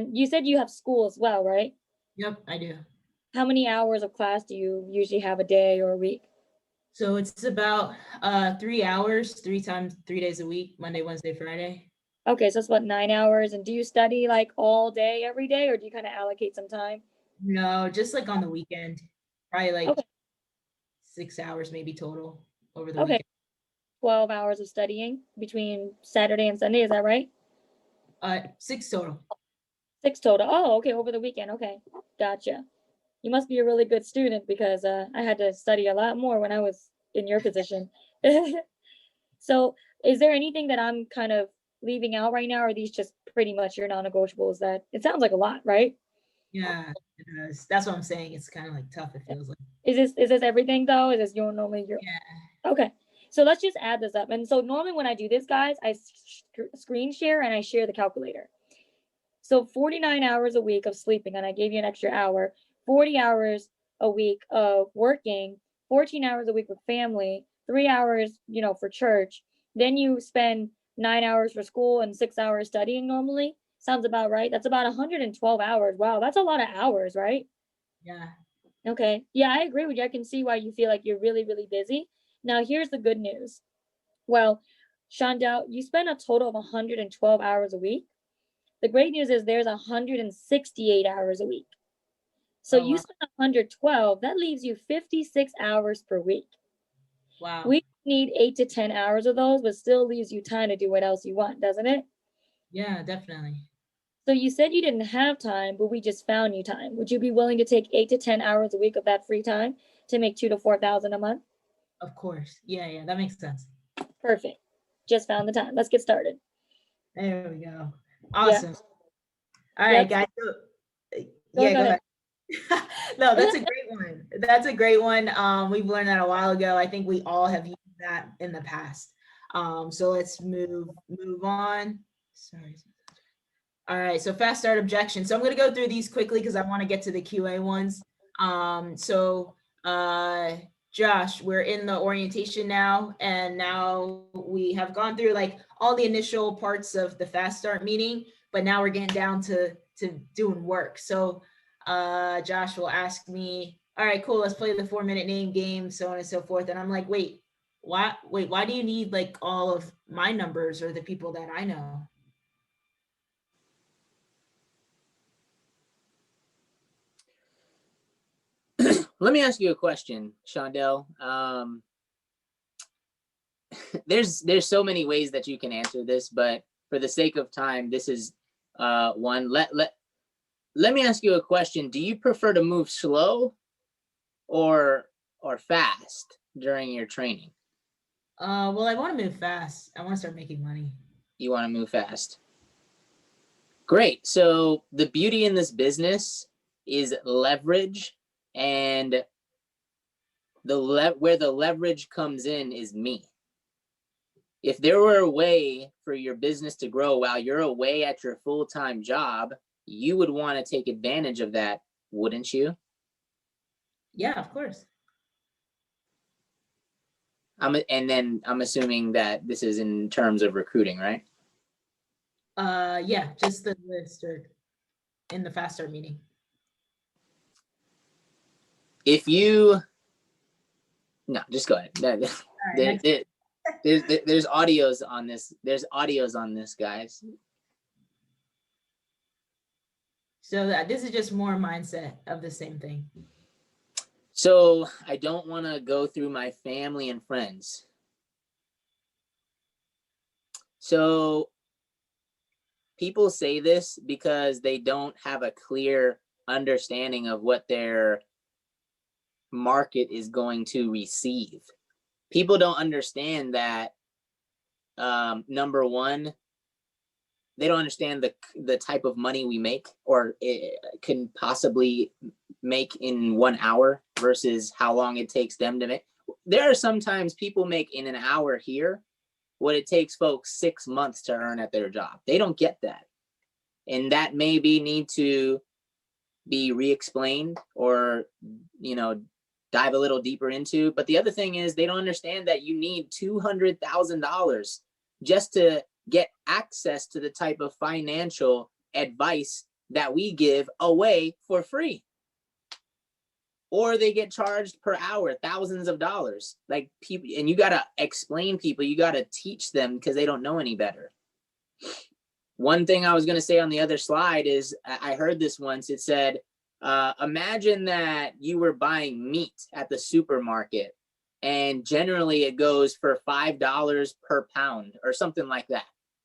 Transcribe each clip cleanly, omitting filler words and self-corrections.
And you said you have school as well, right? Yep, I do. How many hours of class do you usually have a day or a week? So it's about 3 hours, 3 days a week, Monday, Wednesday, Friday. Okay, so it's about 9 hours. And do you study like all day, every day, or do you kind of allocate some time? No, just like on the weekend. Probably like Okay, 6 hours maybe total over the okay. weekend. 12 hours of studying between Saturday and Sunday, is that right? Six total. 6 total. Oh, okay, over the weekend. Okay, gotcha. You must be a really good student because I had to study a lot more when I was in your position. So, is there anything that I'm kind of leaving out right now, or are these just pretty much your non-negotiables? That it sounds like a lot, right? Yeah, it does. That's what I'm saying. It's kind of like tough, it feels like. Is this everything though? Is this your normally your Yeah. okay? So let's just add this up. And so normally when I do this, guys, I screen share and I share the calculator. So 49 hours a week of sleeping, and I gave you an extra hour. 40 hours a week of working, 14 hours a week with family, 3 hours, for church. Then you spend 9 hours for school and 6 hours studying normally. Sounds about right. That's about 112 hours. Wow, that's a lot of hours, right? Yeah. Okay. Yeah, I agree with you. I can see why you feel like you're really, really busy. Now, here's the good news. Well, Shondell, you spend a total of 112 hours a week. The great news is there's 168 hours a week. So Oh, you wow. spend 112, that leaves you 56 hours per week. Wow. We need 8 to 10 hours of those, but still leaves you time to do what else you want, doesn't it? Yeah, definitely. So you said you didn't have time, but we just found you time. Would you be willing to take 8 to 10 hours a week of that free time to make 2 to 4 thousand a month? Of course. Yeah, yeah, that makes sense. Perfect. Just found the time. Let's get started. There we go. Yeah. Awesome. All right, Yep. guys. So, Go, yeah, go go ahead. ahead. No, that's a great one. That's a great one. We've learned that a while ago. I think we all have used that in the past. So let's move on. Sorry. All right, so fast start objection. So I'm going to go through these quickly because I want to get to the QA ones. So Josh, we're in the orientation now, and now we have gone through like all the initial parts of the fast start meeting, but now we're getting down to doing work. So Josh will ask me, all right, cool, let's play the 4-minute name game, so on and so forth. And I'm like, wait, why do you need like all of my numbers or the people that I know? Let me ask you a question, Shondell. There's so many ways that you can answer this, but for the sake of time, this is one. Let me ask you a question. Do you prefer to move slow or fast during your training? Well, I want to move fast. I want to start making money. You want to move fast. Great. So the beauty in this business is leverage, and where the leverage comes in is me. If there were a way for your business to grow while you're away at your full-time job, you would want to take advantage of that, wouldn't you? Yeah, of course. And then I'm assuming that this is in terms of recruiting, right? Yeah, just the list or in the fast start meeting. If you, no, just go ahead. Right, There's audios on this. There's audios on this, guys. So this is just more mindset of the same thing. So I don't want to go through my family and friends. So people say this because they don't have a clear understanding of what their market is going to receive. People don't understand that, number one, they don't understand the type of money we make or it can possibly make in 1 hour versus how long it takes them to make. There are sometimes people make in an hour here what it takes folks 6 months to earn at their job. They don't get that. And that maybe need to be re-explained or, dive a little deeper into. But the other thing is they don't understand that you need $200,000 just to get access to the type of financial advice that we give away for free. Or they get charged per hour, thousands of dollars. Like people, and you got to explain people, you got to teach them because they don't know any better. One thing I was going to say on the other slide is I heard this once. It said, imagine that you were buying meat at the supermarket, and generally it goes for $5 per pound or something like that,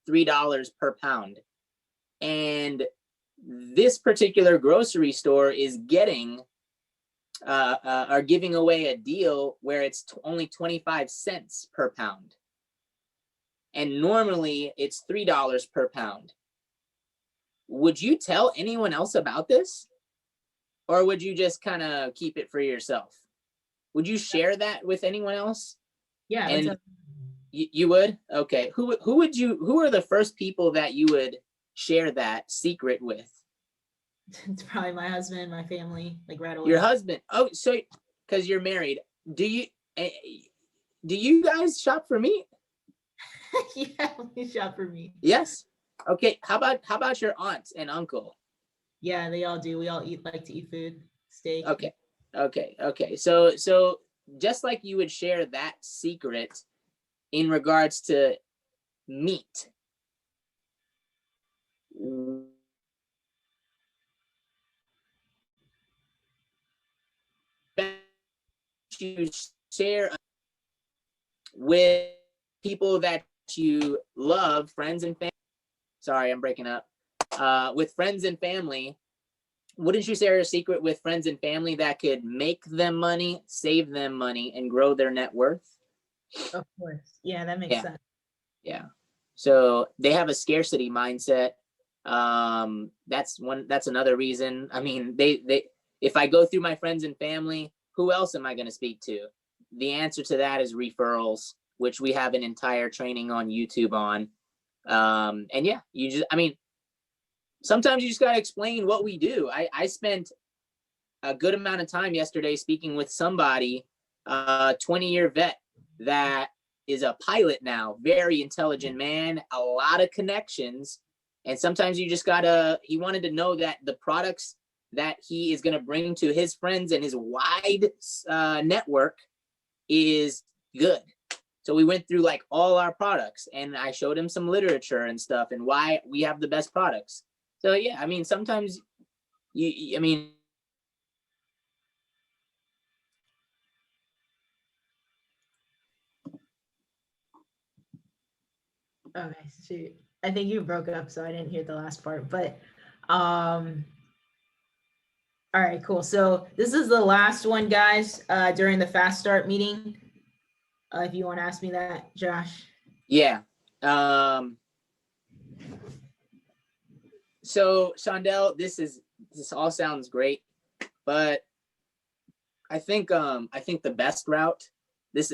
$3 per pound. And this particular grocery store is are giving away a deal where it's only 25 cents per pound. And normally it's $3 per pound. Would you tell anyone else about this? Or would you just kind of keep it for yourself? Would you share that with anyone else? Yeah. And you would? Okay. Who are the first people that you would share that secret with? It's probably my husband, my family, like right away. Your husband. Oh, so because you're married, do you guys shop for meat? Yeah, we shop for meat. Yes. Okay. How about your aunt and uncle? Yeah, they all do. We all like to eat food, steak. Okay. So just like you would share that secret in regards to meat, you share with people that you love, friends and family. Sorry, I'm breaking up. With friends and family, wouldn't you share a secret with friends and family that could make them money, save them money, and grow their net worth? Of course. Yeah, that makes sense. Yeah. So they have a scarcity mindset. That's another reason. I mean, they if I go through my friends and family, who else am I going to speak to? The answer to that is referrals, which we have an entire training on YouTube on. And yeah, sometimes you just got to explain what we do. I spent a good amount of time yesterday speaking with somebody, 20-year vet that is a pilot now, very intelligent man, a lot of connections. And sometimes you just he wanted to know that the products that he is going to bring to his friends and his wide network is good. So we went through like all our products, and I showed him some literature and stuff and why we have the best products. So yeah, I mean, sometimes Okay, shoot. I think you broke up, so I didn't hear the last part. But all right, cool. So this is the last one, guys, during the fast start meeting. If you want to ask me that, Josh. Yeah. So Shondell, this all sounds great, but I think the best route, because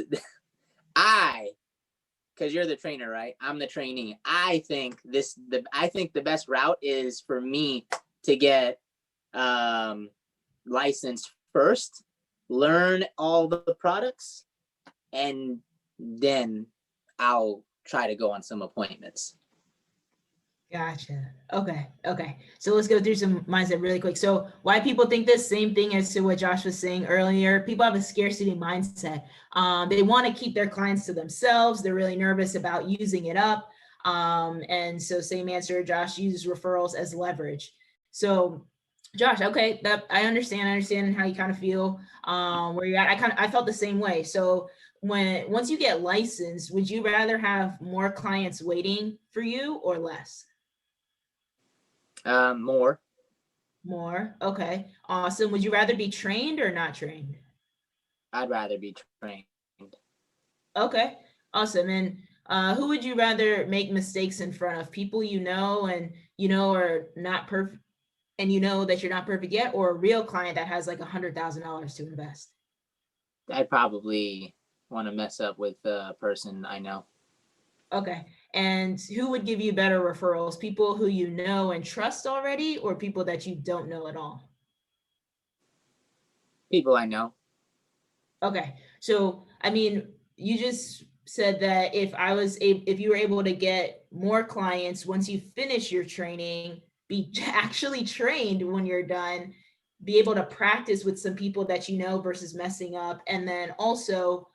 you're the trainer, right? I'm the trainee. I think the best route is for me to get licensed first, learn all the products, and then I'll try to go on some appointments. Gotcha. Okay. So let's go through some mindset really quick. So why people think this, same thing as to what Josh was saying earlier. People have a scarcity mindset. They want to keep their clients to themselves. They're really nervous about using it up. And so same answer, Josh uses referrals as leverage. So Josh, okay, that I understand how you kind of feel where you're at. I felt the same way. So once you get licensed, would you rather have more clients waiting for you or less? More. Okay, awesome. Would you rather be trained or not trained? I'd rather be trained. Okay, awesome. And who would you rather make mistakes in front of? People you know and are not perfect, and you know that you're not perfect yet, or a real client that has like $100,000 to invest? I'd probably want to mess up with a person I know. Okay. And who would give you better referrals? People who you know and trust already, or people that you don't know at all? People I know. Okay. So, I mean, you just said that if you were able to get more clients once you finish your training, be actually trained when you're done, be able to practice with some people that you know versus messing up, and then also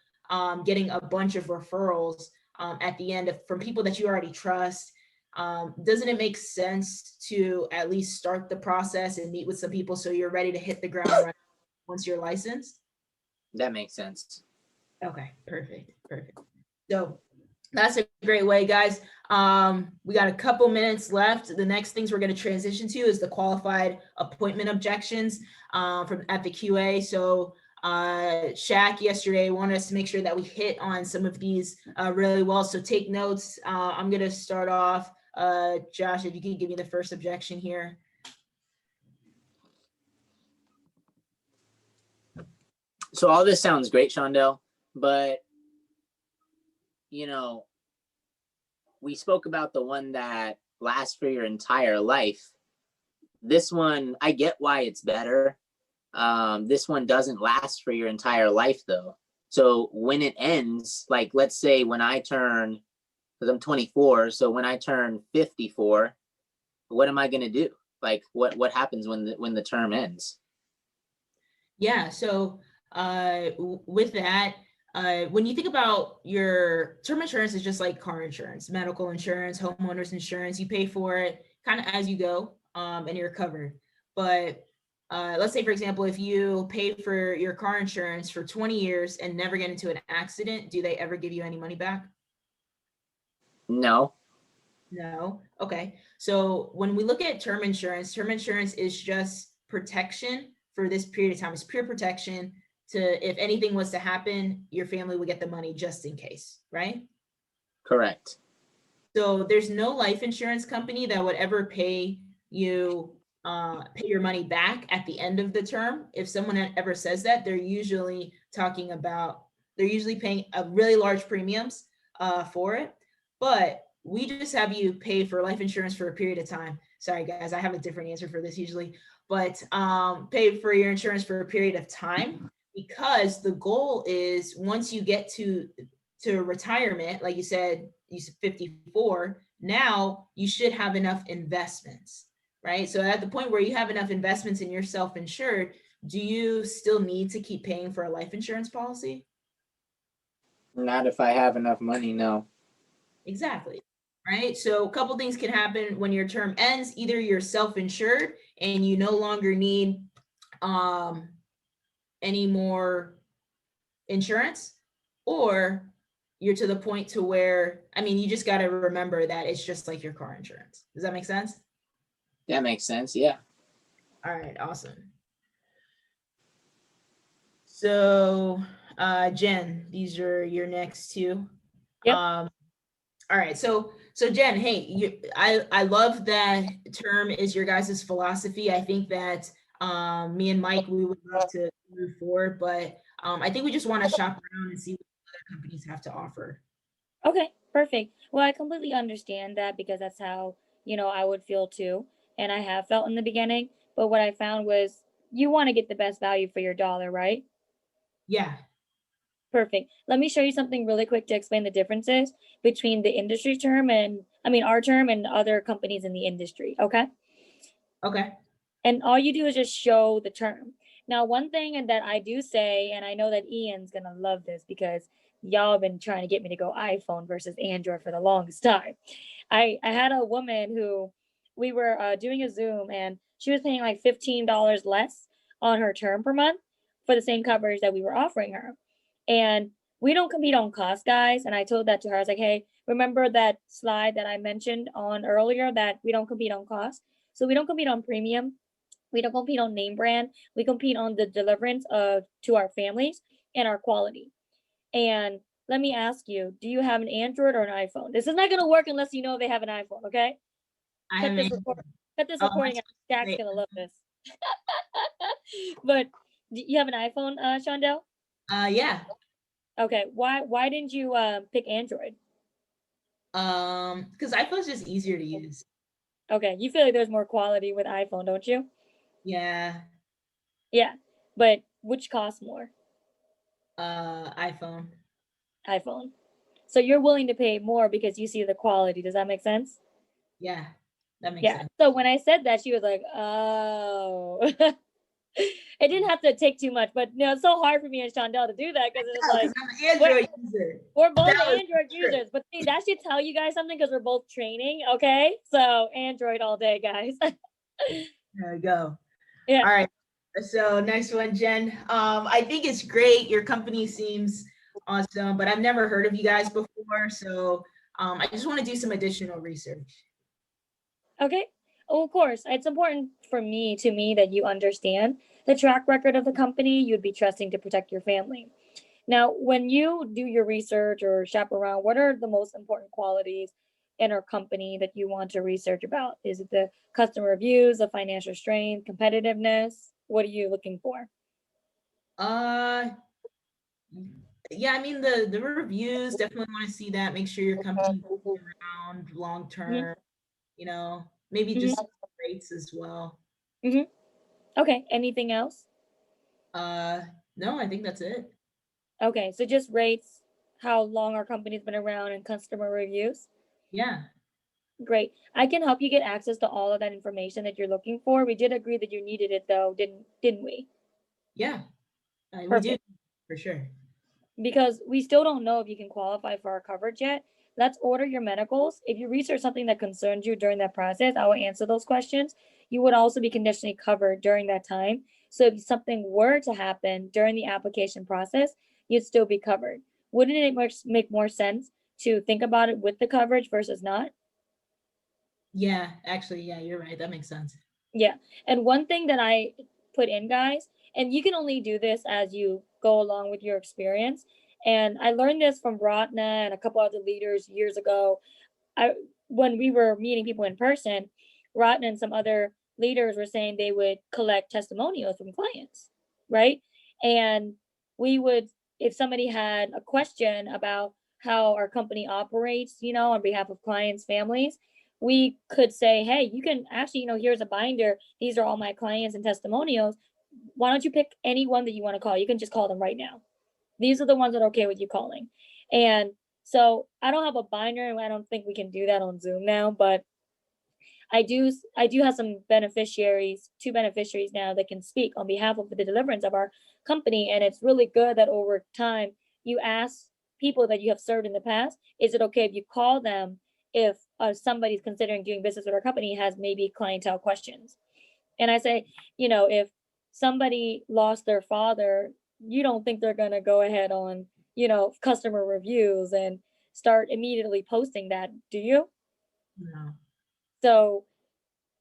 getting a bunch of referrals at the end from people that you already trust. Doesn't it make sense to at least start the process and meet with some people so you're ready to hit the ground running once you're licensed? That makes sense. Okay, perfect. So that's a great way, guys. We got a couple minutes left. The next things we're going to transition to is the qualified appointment objections from at the QA. So Shaq yesterday wanted us to make sure that we hit on some of these really well. So take notes. I'm going to start off. Josh, if you can give me the first objection here. So all this sounds great, Shondell, but you know, we spoke about the one that lasts for your entire life. This one, I get why it's better. This one doesn't last for your entire life though. So when it ends, like let's say when I turn, because I'm 24, so when I turn 54, what am I gonna do? Like what happens when the term ends? Yeah, so with that, when you think about your term insurance, is just like car insurance, medical insurance, homeowners insurance. You pay for it kind of as you go, and you're covered. But let's say, for example, if you pay for your car insurance for 20 years and never get into an accident, do they ever give you any money back? No. No. Okay. So when we look at term insurance is just protection for this period of time. It's pure protection to, if anything was to happen, your family would get the money just in case, right? Correct. So there's no life insurance company that would ever pay you pay your money back at the end of the term. If someone ever says that, they're usually paying a really large premiums for it. But we just have you pay for life insurance for a period of time. Sorry guys, I have a different answer for this usually, but pay for your insurance for a period of time, because the goal is once you get to retirement, like you said 54, now you should have enough investments, right? So at the point where you have enough investments and you're self-insured, do you still need to keep paying for a life insurance policy? Not if I have enough money, no. Exactly. Right. So a couple things can happen when your term ends. Either you're self-insured and you no longer need any more insurance, or you're to the point to where, I mean, you just got to remember that it's just like your car insurance. Does that make sense? That makes sense. Yeah. All right. Awesome. So, Jen, these are your next two. Yep. All right, so Jen, hey, I love that term is your guys' philosophy. I think that me and Mike, we would love to move forward, but I think we just want to shop around and see what other companies have to offer. Okay, perfect. Well, I completely understand that because that's how, I would feel too. And I have felt in the beginning. But what I found was you want to get the best value for your dollar, right? Yeah. Perfect. Let me show you something really quick to explain the differences between the industry term our term and other companies in the industry. Okay. Okay. And all you do is just show the term. Now, one thing that I do say, and I know that Ian's going to love this because y'all have been trying to get me to go iPhone versus Android for the longest time. I had a woman who we were doing a Zoom and she was paying like $15 less on her term per month for the same coverage that we were offering her. And we don't compete on cost, guys. And I told that to her. I was like, hey, remember that slide that I mentioned on earlier that we don't compete on cost? So we don't compete on premium. We don't compete on name brand. We compete on the deliverance to our families and our quality. And let me ask you, do you have an Android or an iPhone? This is not going to work unless you know they have an iPhone, okay? Cut this recording out. Jack's going to love this. But do you have an iPhone, Shondell? Yeah. Okay. Why didn't you pick Android? Because iPhone's just easier to use. Okay. You feel like there's more quality with iPhone, don't you? Yeah. Yeah. But which costs more? iPhone. iPhone. So you're willing to pay more because you see the quality. Does that make sense? Yeah. That makes Yeah. sense. So when I said that, she was like, "Oh." It didn't have to take too much, but it's so hard for me and Shondell to do that because it's Because like I'm an Android user. we're both That was Android true. users. But see, that should tell you guys something because we're both training. Okay, so Android all day, guys. There we go. Yeah. All right. So next one, Jen. I think it's great. Your company seems awesome, but I've never heard of you guys before. So I just want to do some additional research. Okay. Oh, of course, it's important for me that you understand the track record of the company you'd be trusting to protect your family. Now, when you do your research or shop around, what are the most important qualities in our company that you want to research about? Is it the customer reviews, the financial strength, competitiveness? What are you looking for? Uh yeah, I mean the reviews, definitely want to see that. Make sure your company's around long Mhm, term, you know, maybe mhm, just rates as well. mhm. Okay. Anything else? Uh no, I think that's it. Okay. So just rates, how long our company's been around, and customer reviews. Yeah. Great. I can help you get access to all of that information that you're looking for. We did agree that you needed it though, didn't we? Yeah. We do Perfect. for sure. Because we still don't know if you can qualify for our coverage yet. Let's order your medicals. If you research something that concerns you during that process, I will answer those questions. You would also be conditionally covered during that time. So if something were to happen during the application process, you'd still be covered. Wouldn't it make more sense to think about it with the coverage versus not? Yeah, actually, yeah, you're right. That makes sense. Yeah. And one thing that I put in, guys, and you can only do this as you go along with your experience. And I learned this from Ratna and a couple other leaders years ago. When we were meeting people in person, Ratna and some other leaders were saying they would collect testimonials from clients, right? And we would, if somebody had a question about how our company operates, on behalf of clients, families, we could say, hey, you can actually, here's a binder. These are all my clients and testimonials. Why don't you pick any one that you want to call? You can just call them right now. These are the ones that are okay with you calling. And so I don't have a binder, and I don't think we can do that on Zoom now, but I do have some beneficiaries, two beneficiaries now that can speak on behalf of the deliverance of our company. And it's really good that over time you ask people that you have served in the past, is it okay if you call them if somebody's considering doing business with our company has maybe clientele questions? And I say, if somebody lost their father, you don't think they're gonna go ahead on, customer reviews and start immediately posting that, do you? No. So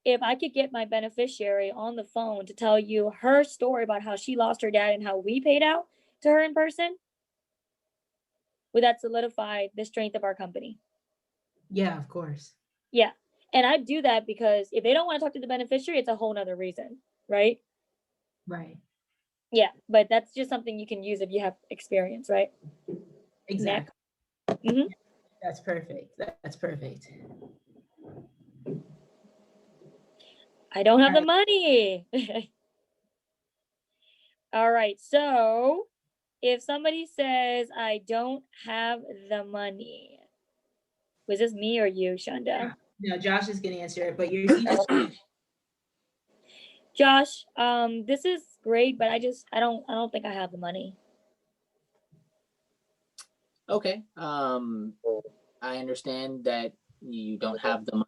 if I could get my beneficiary on the phone to tell you her story about how she lost her dad and how we paid out to her in person, would that solidify the strength of our company? Yeah, of course. Yeah. And I do that because if they don't want to talk to the beneficiary, it's a whole nother reason, right? Right. Yeah. But that's just something you can use if you have experience, right? Next. Exactly. Mhm. That's perfect. That's perfect. I don't have All the right. money. All right. So if somebody says, I don't have the money, was this me or you, Shonda? No, Josh is gonna answer it, but you just Josh, this is great, but I don't think I have the money. Okay. I understand that you don't have the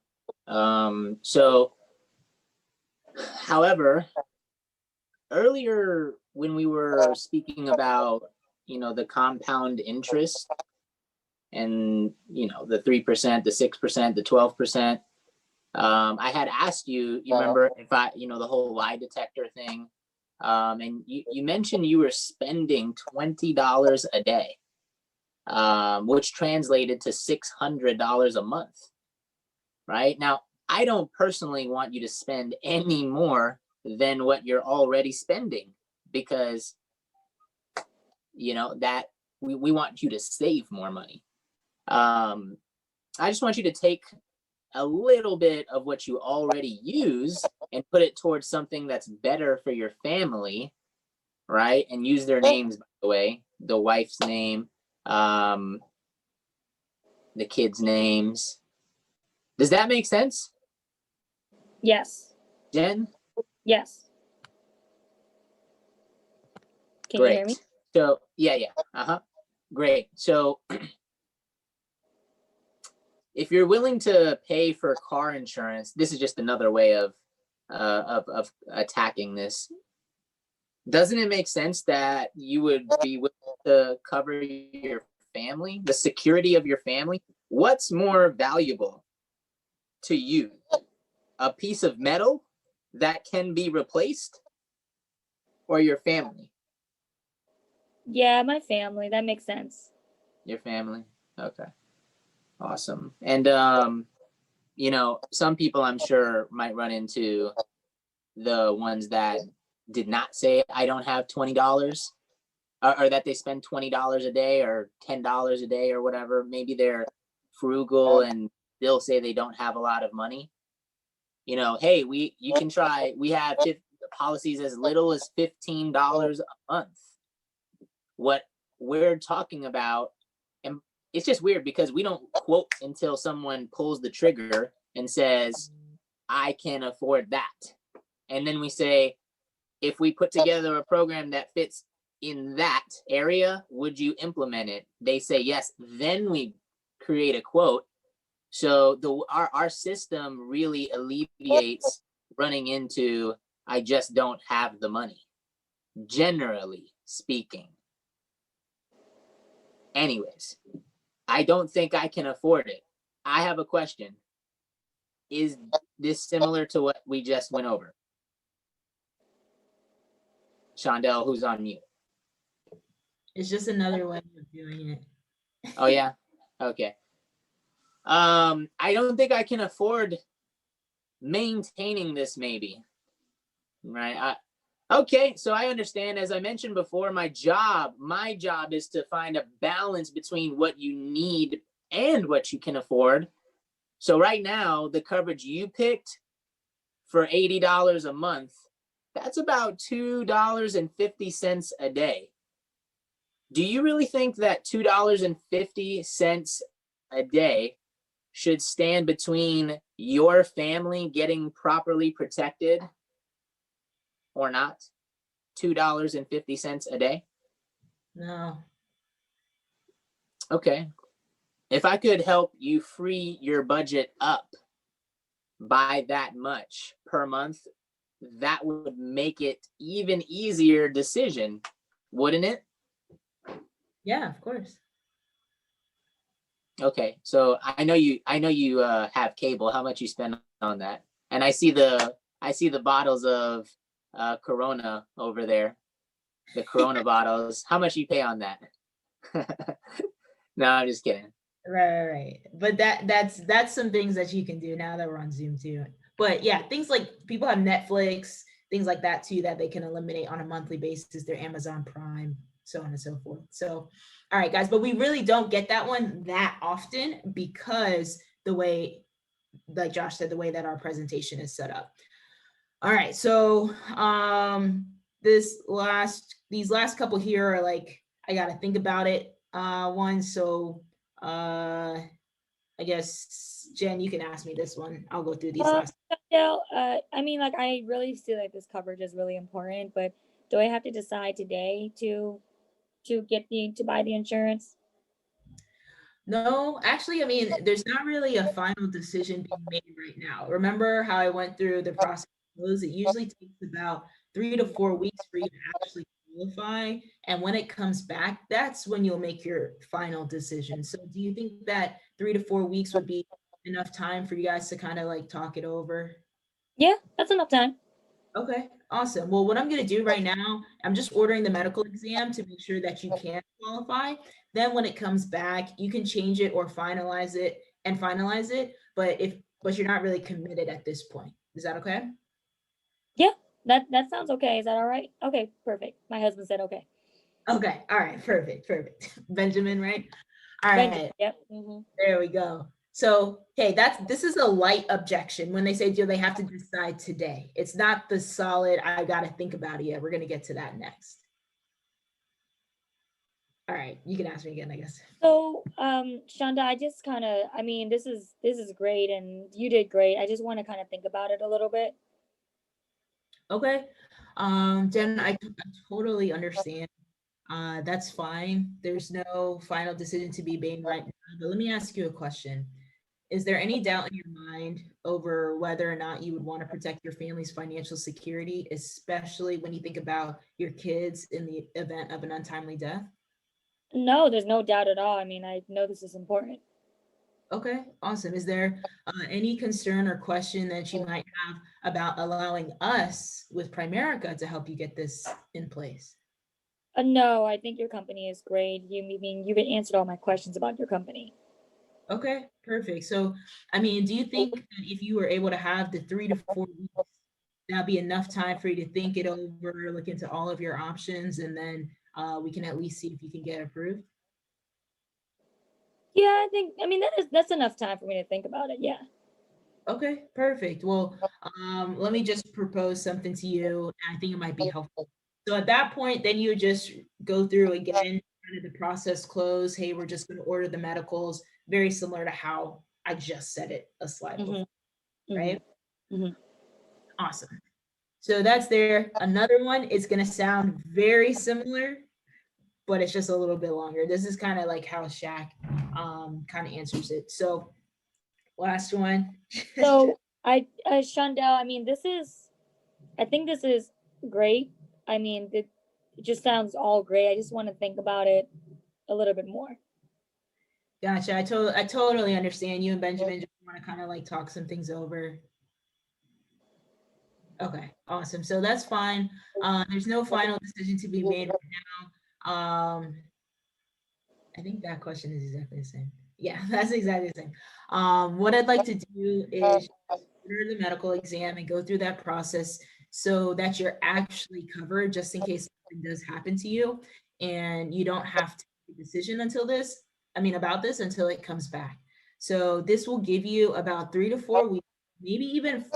money. So, however, earlier when we were speaking about, the compound interest and, the 3%, the 6%, the 12%, I had asked you, you remember if the whole lie detector thing, and you mentioned you were spending $20 a day, which translated to $600 a month. Right now, I don't personally want you to spend any more than what you're already spending because that we want you to save more money. I just want you to take a little bit of what you already use and put it towards something that's better for your family, right? And use their names, by the way, the wife's name, um, the kids' names. Does that make sense? Yes. Jen? Yes. Can you hear me? So yeah. Great. So if you're willing to pay for car insurance, this is just another way of attacking this. Doesn't it make sense that you would be willing to cover your family, the security of your family? What's more valuable to you? A piece of metal that can be replaced, or your family? Yeah, my family. That makes sense. Your family. Okay. Awesome. And you know, some people I'm sure might run into the ones that did not say I don't have $20, or that they spend $20 a day or $10 a day or whatever. Maybe they're frugal and they'll say they don't have a lot of money. You know, hey, you can try. We have policies as little as $15 a month. What we're talking about, and it's just weird because we don't quote until someone pulls the trigger and says, I can afford that. And then we say, if we put together a program that fits in that area, would you implement it? They say yes. Then we create a quote. So our system really alleviates running into, I just don't have the money, generally speaking. Anyways, I don't think I can afford it. I have a question. Is this similar to what we just went over? Shondell, who's on mute? It's just another way of doing it. Oh yeah? Okay. I don't think I can afford maintaining this, maybe. Right? Okay, so I understand. As I mentioned before, my job is to find a balance between what you need and what you can afford. So right now, the coverage you picked for $80 a month, that's about $2.50 a day. Do you really think that $2.50 a day should stand between your family getting properly protected or not? $2.50 a day? No. Okay. If I could help you free your budget up by that much per month, that would make it even easier decision, wouldn't it? Yeah, of course. Okay, so I know you have cable. How much you spend on that? And I see the bottles of Corona over there, the Corona bottles. How much you pay on that? No, I'm just kidding. Right. But that's some things that you can do now that we're on Zoom too. But yeah, things like people have Netflix, things like that too, that they can eliminate on a monthly basis, their Amazon Prime, so on and so forth. So, all right, guys, but we really don't get that one that often because the way, like Josh said, the way that our presentation is set up. All right, so these last couple here are like, I gotta think about it. One, so I guess Jen, you can ask me this one. I'll go through these last. Yeah, I mean, like, I really feel like this coverage is really important, but do I have to decide today to buy the insurance? No, actually, I mean, there's not really a final decision being made right now. Remember how I went through the process? It usually takes about 3 to 4 weeks for you to actually qualify. And when it comes back, that's when you'll make your final decision. So do you think that 3 to 4 weeks would be enough time for you guys to kind of like talk it over? Yeah, that's enough time. Okay, awesome. Well, what I'm going to do right now, I'm just ordering the medical exam to make sure that you can qualify. Then when it comes back, you can change it or finalize it. But you're not really committed at this point. Is that okay? Yeah, that sounds okay. Is that all right? Okay, perfect. My husband said okay. Okay. All right. Perfect. Benjamin, right? All right. Yep. Mm-hmm. There we go. So, hey, this is a light objection. When they say, do they have to decide today? It's not the solid, I got to think about it yet. We're going to get to that next. All right, you can ask me again, I guess. So, Shonda, I just kind of, I mean, this is great, and you did great. I just want to kind of think about it a little bit. Okay. Jen, I totally understand. That's fine. There's no final decision to be made right now, but let me ask you a question. Is there any doubt in your mind over whether or not you would want to protect your family's financial security, especially when you think about your kids in the event of an untimely death? No, there's no doubt at all. I mean, I know this is important. Okay, awesome. Is there any concern or question that you might have about allowing us with Primerica to help you get this in place? No, I think your company is great. You've answered all my questions about your company. Okay, perfect. So, I mean, do you think that if you were able to have the 3 to 4 weeks, that'd be enough time for you to think it over, look into all of your options, and then we can at least see if you can get approved? Yeah, I mean, that's enough time for me to think about it. Yeah. Okay, perfect. Well, let me just propose something to you, and I think it might be helpful. So at that point, then you would just go through again, kind of the process close. Hey, we're just going to order the medicals, very similar to how I just said it a slide before, right? Awesome. So that's there. Another one is going to sound very similar, but it's just a little bit longer. This is kind of like how Shaq kind of answers it. So last one. So Shondell, I mean, I think this is great. I mean, it just sounds all great. I just want to think about it a little bit more. Gotcha. I totally understand. You and Benjamin just want to kind of like talk some things over. Okay, awesome. So that's fine. There's no final decision to be made right now. I think that question is exactly the same. Yeah, that's exactly the same. What I'd like to do is order the medical exam and go through that process so that you're actually covered just in case something does happen to you and you don't have to make a decision about this until it comes back. So this will give you about 3 to 4 weeks, maybe even 5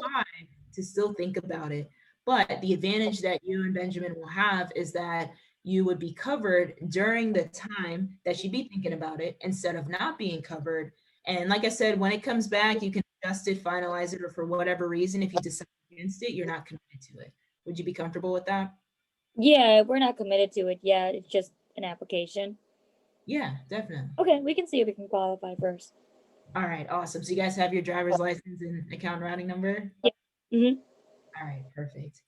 to still think about it. But the advantage that you and Benjamin will have is that you would be covered during the time that you'd be thinking about it instead of not being covered. And like I said, when it comes back, you can adjust it, finalize it, or for whatever reason, if you decide against it, you're not committed to it. Would you be comfortable with that? Yeah, we're not committed to it yet. It's just an application. Yeah, definitely. Okay, we can see if we can qualify first. All right, awesome. So you guys have your driver's license and account routing number? Yeah. Mm-hmm. All right, perfect.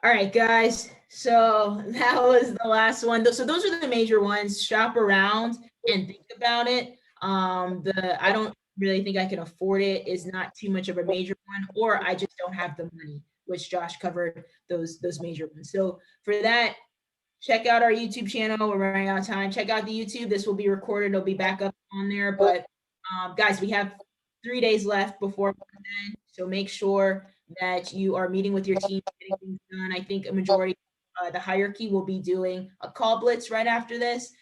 All right, guys. So that was the last one. So those are the major ones. Shop around and think about it. I don't really think I can afford it is not too much of a major one, or I just don't have the money, which Josh covered those major ones. So for that, check out our YouTube channel. We're running out of time. Check out the YouTube. This will be recorded. It'll be back up on there. But guys, we have 3 days left before then. So make sure that you are meeting with your team, getting things done. I think a majority, the hierarchy will be doing a call blitz right after this.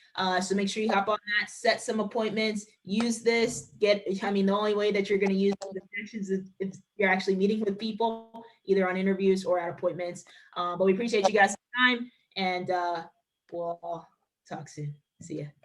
So make sure you hop on that, set some appointments, use this, the only way that you're going to use the Objections is if you're actually meeting with people, either on interviews or at appointments. But we appreciate you guys' time, and we'll talk soon. See ya.